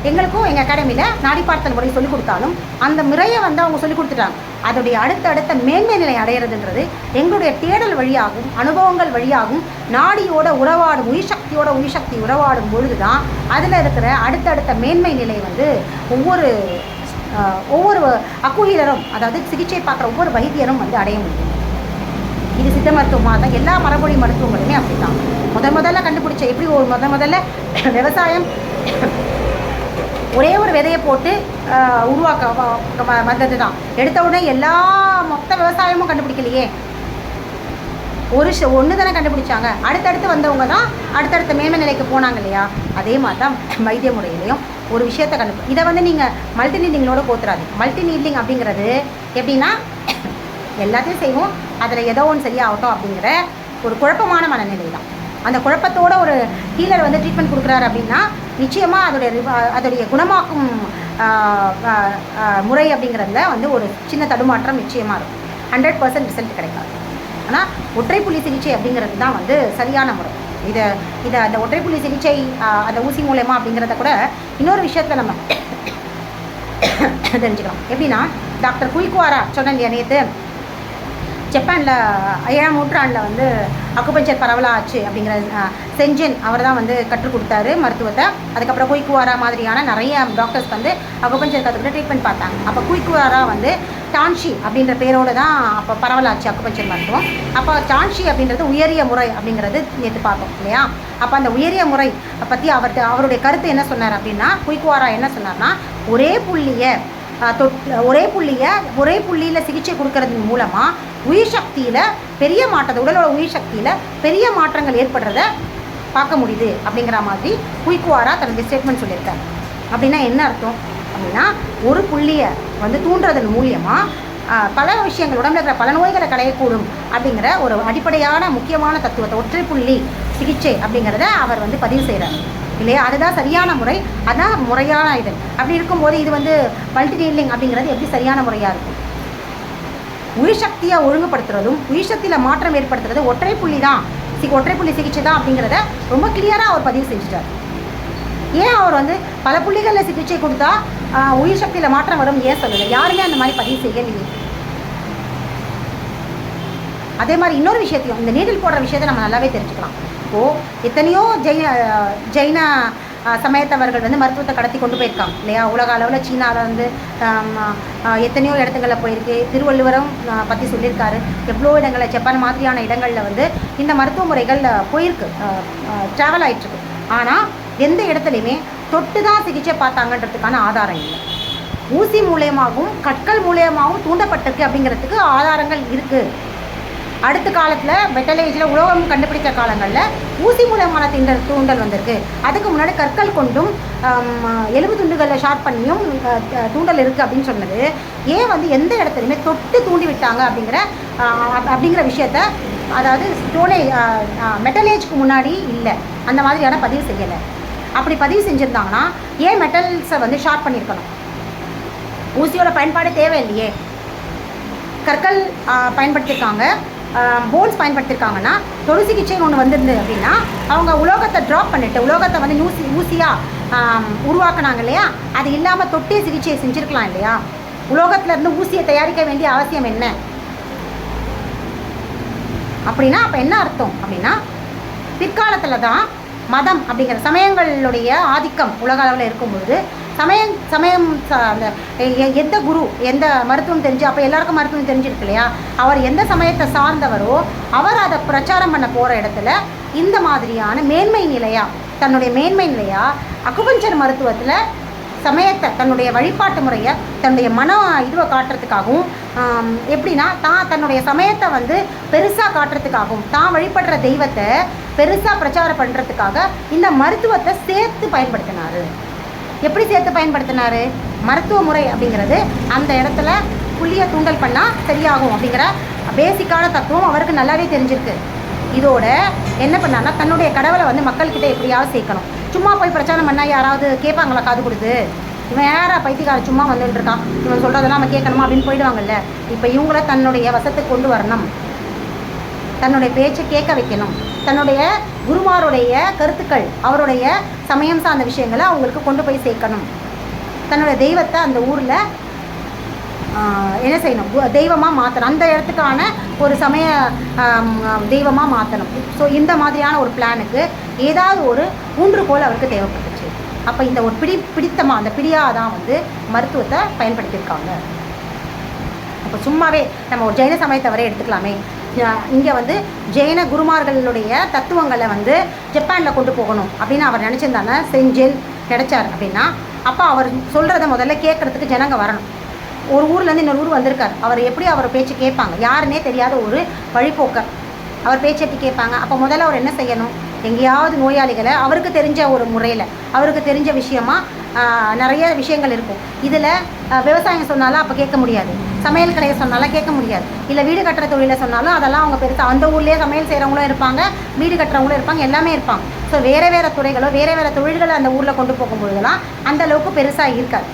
எங்களுக்கும் எங்கள் அகாடமியில் நாடி பார்த்தல் முறை சொல்லிக் கொடுத்தாலும் அந்த முறையை வந்து அவங்க சொல்லிக் கொடுத்துட்டாங்க. அதோடைய அடுத்த மேன்மை நிலை அடையிறதுன்றது எங்களுடைய தேடல் வழியாகவும் அனுபவங்கள் வழியாகவும் நாடியோட உறவாடும் உயிர் சக்தி உறவாடும் பொழுது தான் அதில் இருக்கிற அடுத்த மேன்மை நிலை வந்து ஒவ்வொரு அக்குயிலரும், அதாவது சிகிச்சை பார்க்குற ஒவ்வொரு வைத்தியரும் வந்து அடைய முடியும். இது சித்த மருத்துவமாக தான், எல்லா மரபொழி மருத்துவங்களுமே அப்படி தான். முதல்ல கண்டுபிடிச்ச எப்படி ஒரு முதல்ல விவசாயம் ஒரே ஒரு விதையை போட்டு உருவாக்க வந்தது தான். எடுத்த உடனே மொத்த விவசாயமும் கண்டுபிடிக்கலையே, ஒன்று தானே கண்டுபிடிச்சாங்க. அடுத்தடுத்து வந்தவங்க தான் அடுத்தடுத்த மேன்மை நிலைக்கு போனாங்க இல்லையா. அதே மாதிரி தான் வைத்திய முறையிலையும் ஒரு விஷயத்தை இதை வந்து நீங்கள் மல்டி நீடிங்களோட கோத்துறாது. மல்டி நீட்லிங் அப்படிங்கிறது எப்படின்னா, எல்லாத்தையும் செய்வோம், அதில் ஏதோ ஒன்று சரியாகட்டும் அப்படிங்கிற ஒரு குழப்பமான மனநிலை தான். அந்த குழப்பத்தோட ஒரு ஹீலர் வந்து ட்ரீட்மெண்ட் கொடுக்குறாரு அப்படின்னா நிச்சயமாக அதோடைய குணமாக்கும் முறை அப்படிங்கிறதுல வந்து ஒரு சின்ன தடுமாற்றம் நிச்சயமாக இருக்கும். 100% ரிசல்ட் கிடைக்காது. ஆனால் ஒற்றைப்புள்ளி சிகிச்சை அப்படிங்கிறது தான் வந்து சரியான முறை. இதை அந்த ஒற்றைப்புள்ளி சிகிச்சை அந்த ஊசி மூலயமா அப்படிங்கிறத கூட இன்னொரு விஷயத்தில் நம்ம தெரிஞ்சுக்கலாம். எப்படின்னா, டாக்டர் குயிக்வாரா சொன்னேன் இல்லையா நேற்று, ஜப்பானில் 7ஆம் நூற்றாண்டில் வந்து அக்குபஞ்சர் பரவலாக ஆச்சு அப்படிங்கிற செஞ்சன் அவர் தான் வந்து கற்றுக் கொடுத்தாரு மருத்துவத்தை. அதுக்கப்புறம் குயிக்வாரா மாதிரியான நிறைய டாக்டர்ஸ் வந்து அக்குபஞ்சர் கற்றுக்கிட்டு ட்ரீட்மெண்ட் பார்த்தாங்க. அப்போ குயிக்வாரா வந்து டான்ஷி அப்படின்ற பேரோடு தான் அப்போ பரவலாச்சு அக்குபஞ்சர் மருத்துவம். அப்போ டான்ஷி அப்படின்றது உயரிய முறை அப்படிங்கிறது நேற்று பார்த்தோம் இல்லையா. அப்போ அந்த உயரிய முறை பற்றி அவருடைய கருத்து என்ன சொன்னார் அப்படின்னா, குயிக்வாரா என்ன சொன்னார்னா, ஒரே புள்ளியில் சிகிச்சை கொடுக்கறதன் மூலமாக உயிர் சக்தியில் பெரிய மாற்றத்தை, உடலோட உயிர் சக்தியில் பெரிய மாற்றங்கள் ஏற்படுறத பார்க்க முடியுது அப்படிங்கிற மாதிரி குயிக்வாரா தன்னுடைய ஸ்டேட்மெண்ட் சொல்லியிருக்காரு. அப்படின்னா என்ன அர்த்தம் அப்படின்னா, ஒரு புள்ளியை வந்து தூண்டுறதன் மூலியமாக பல விஷயங்கள் உடம்புல இருக்கிற பல நோய்களை களையக்கூடும் அப்படிங்கிற ஒரு அடிப்படையான முக்கியமான தத்துவத்தை ஒற்றைப்புள்ளி சிகிச்சை அப்படிங்கிறத அவர் வந்து பதிவு செய்கிறார் இல்லையா. அதுதான் சரியான முறை, அதுதான் முறையான இது. அப்படி இருக்கும்போது இது வந்து மல்டி நீட்லிங் அப்படிங்கிறது எப்படி சரியான முறையாக இருக்கும்? உயிர் சக்தியை ஒழுங்குபடுத்துறதும் உயிர் சக்தியில் மாற்றம் ஏற்படுத்துறது ஒற்றைப்புள்ளி சிகிச்சை தான் அப்படிங்கிறத ரொம்ப கிளியராக அவர் பதிவு செஞ்சுட்டார். ஏன் அவர் வந்து பல புள்ளிகளில் சிகிச்சை கொடுத்தா உயிர் சக்தியில் மாற்றம் வரும் ஏன் சொல்லலை? யாருமே அந்த மாதிரி பதிவு செய்யலையே. அதே மாதிரி இன்னொரு விஷயத்தையும், இந்த நீடில் போடுற விஷயத்தை நம்ம நல்லாவே தெரிஞ்சுக்கலாம். இப்போது எத்தனையோ ஜெயின சமயத்தவர்கள் வந்து மருத்துவத்தை கடத்தி கொண்டு போயிருக்காங்க இல்லையா. உலக அளவில் சீனாவில் வந்து எத்தனையோ இடத்துங்களில் போயிருக்கு. திருவள்ளுவரும் பற்றி சொல்லியிருக்காரு. எவ்வளோ இடங்களில், ஜப்பான் மாதிரியான இடங்களில் வந்து இந்த மருத்துவ முறைகள் போயிருக்கு, ட்ராவல் ஆகிட்டுருக்கு. ஆனால் எந்த இடத்துலையுமே தொட்டு தான் சிகிச்சை பார்த்தாங்கன்றதுக்கான ஆதாரம் இல்லை. ஊசி மூலயமாகவும் கற்கள் மூலயமாகவும் தூண்டப்பட்டிருக்கு அப்படிங்கிறதுக்கு ஆதாரங்கள் இருக்குது. அடுத்த காலத்தில் மெட்டல் ஏஜில் உலோகம் கண்டுபிடித்த காலங்களில் ஊசி மூலமான தூண்டல் வந்திருக்கு. அதுக்கு முன்னாடி கற்கள் கொண்டும் எலும்பு துண்டுகளில் ஷார்ப் பண்ணியும் தூண்டல் இருக்குது அப்படின்னு சொன்னது ஏன் வந்து எந்த இடத்துலையுமே தொட்டு தூண்டி விட்டாங்க அப்படிங்கிற விஷயத்த, அதாவது மெட்டல் ஏஜ்க்கு முன்னாடி இல்லை, அந்த மாதிரியான பதிவு செய்யலை. அப்படி பதிவு செஞ்சுருந்தாங்கன்னா ஏன் மெட்டல்ஸை வந்து ஷார்ப் பண்ணியிருக்கணும்? ஊசியோட பயன்பாடு தேவையில்லையே. கற்கள் பயன்படுத்தியிருக்காங்க, போன்ஸ் பயன்படுத்தியிருக்காங்கன்னா தொடு சிகிச்சைன்னு ஒன்று வந்திருந்து அப்படின்னா அவங்க உலோகத்தை ட்ராப் பண்ணிவிட்டு உலோகத்தை வந்து ஊசியாக உருவாக்குனாங்க இல்லையா. அது இல்லாமல் தொட்டே சிகிச்சையை செஞ்சுருக்கலாம் இல்லையா. உலோகத்திலேருந்து ஊசியை தயாரிக்க வேண்டிய அவசியம் என்ன அப்படின்னா, அப்போ என்ன அர்த்தம் அப்படின்னா, பிற்காலத்தில் தான் மதம் அப்படிங்கிற சமயங்களுடைய ஆதிக்கம் உலக அளவில் இருக்கும்பொழுது சமயம் அந்த எந்த குரு எந்த மருத்துவம் தெரிஞ்சு, அப்போ எல்லாருக்கும் மருத்துவம் தெரிஞ்சிருக்கு இல்லையா. அவர் எந்த சமயத்தை சார்ந்தவரோ அவர் அதை பிரச்சாரம் பண்ண போகிற இடத்துல இந்த மாதிரியான தன்னுடைய மேன்மை நிலையாக அக்குபஞ்சர் மருத்துவத்தில் சமயத்தை, தன்னுடைய வழிபாட்டு முறையை, தன்னுடைய இதுவை காட்டுறதுக்காகவும், எப்படின்னா தன்னுடைய சமயத்தை வந்து பெருசாக காட்டுறதுக்காகவும், தான் வழிபடுற தெய்வத்தை பெருசாக பிரச்சாரம் பண்ணுறதுக்காக இந்த மருத்துவத்தை சேர்த்து பயன்படுத்தினார். எப்படி சேர்த்து பயன்படுத்தினார்? மருத்துவ முறை அப்படிங்கிறது அந்த இடத்துல புள்ளியை தூண்டல் பண்ணால் சரியாகும் அப்படிங்கிற பேசிக்கான தத்துவம் அவருக்கு நல்லாவே தெரிஞ்சிருக்கு. இதோட என்ன பண்ணார்னா, தன்னுடைய கடவுளை வந்து மக்கள்கிட்ட எப்படியாவது சேர்க்கணும். சும்மா போய் பிரச்சாரம் பண்ணால் யாராவது கேட்பாங்களா? காது கொடுத்து இவன் யாரா பைத்தியக்காரன் சும்மா வந்துட்டு இருக்கான், இவன் சொல்கிறதெல்லாம் நம்ம கேட்கணுமா அப்படின்னு போயிடுவாங்கல்ல. இப்போ இவங்கள தன்னுடைய வசத்துக்கு கொண்டு வரணும். தன்னுடைய பேச்சை கேட்க வைக்கணும், தன்னுடைய குருமாருடைய கருத்துக்கள், அவருடைய சமயம் சார்ந்த விஷயங்களை அவங்களுக்கு கொண்டு போய் சேர்க்கணும், தன்னுடைய தெய்வத்தை அந்த ஊரில் என்ன செய்யணும், தெய்வமாக மாற்றணும், அந்த இடத்துக்கான ஒரு சமய தெய்வமாக மாற்றணும். ஸோ இந்த மாதிரியான ஒரு பிளானுக்கு ஏதாவது ஒரு ஊன்றுகோல் அவருக்கு தேவைப்பட்டுச்சு. அப்போ இந்த ஒரு பிடித்தமாக அந்த பிடியாக தான் வந்து மருத்துவத்தை பயன்படுத்தியிருக்காங்க. அப்போ சும்மாவே நம்ம ஒரு ஜெயின சமயத்தவரை எடுத்துக்கலாமே, இங்கே வந்து ஜெயின குருமார்களுடைய தத்துவங்களை வந்து ஜப்பானில் கொண்டு போகணும் அப்படின்னு அவர் நினச்சிருந்தாங்க, செஞ்சேல் கிடைச்சார் அப்படின்னா, அப்போ அவர் சொல்கிறத முதல்ல கேட்குறதுக்கு ஜனங்க வரணும். ஒரு ஊர்லேருந்து இன்னொரு ஊர் வந்திருக்கார், அவர் எப்படி அவர் பேச்சு கேட்பாங்க, யாருன்னே தெரியாத ஒரு வழிபோக்கர், அவர் பேச்சு எப்படி கேட்பாங்க? அப்போ முதல்ல அவர் என்ன செய்யணும், எங்கேயாவது நோயாளிகளை அவருக்கு தெரிஞ்ச ஒரு முறையில், அவருக்கு தெரிஞ்ச விஷயமா நிறைய விஷயங்கள் இருக்கும். இதில் விவசாயம் சொன்னாலும் அப்போ கேட்க முடியாது, சமையல் கலையை சொன்னாலும் கேட்க முடியாது, இல்லை வீடு கட்டுற தொழிலை சொன்னாலும் அதெல்லாம் அவங்க பெருசாக அந்த ஊர்லேயே சமையல் செய்கிறவங்களும் இருப்பாங்க, வீடு கட்டுறவங்களும் இருப்பாங்க, எல்லாமே இருப்பாங்க. ஸோ வேறு வேறு துறைகளோ வேறு வேறு தொழில்களை அந்த ஊரில் கொண்டு போகும்பொழுதெல்லாம் அந்த அளவுக்கு பெருசாக இருக்காது.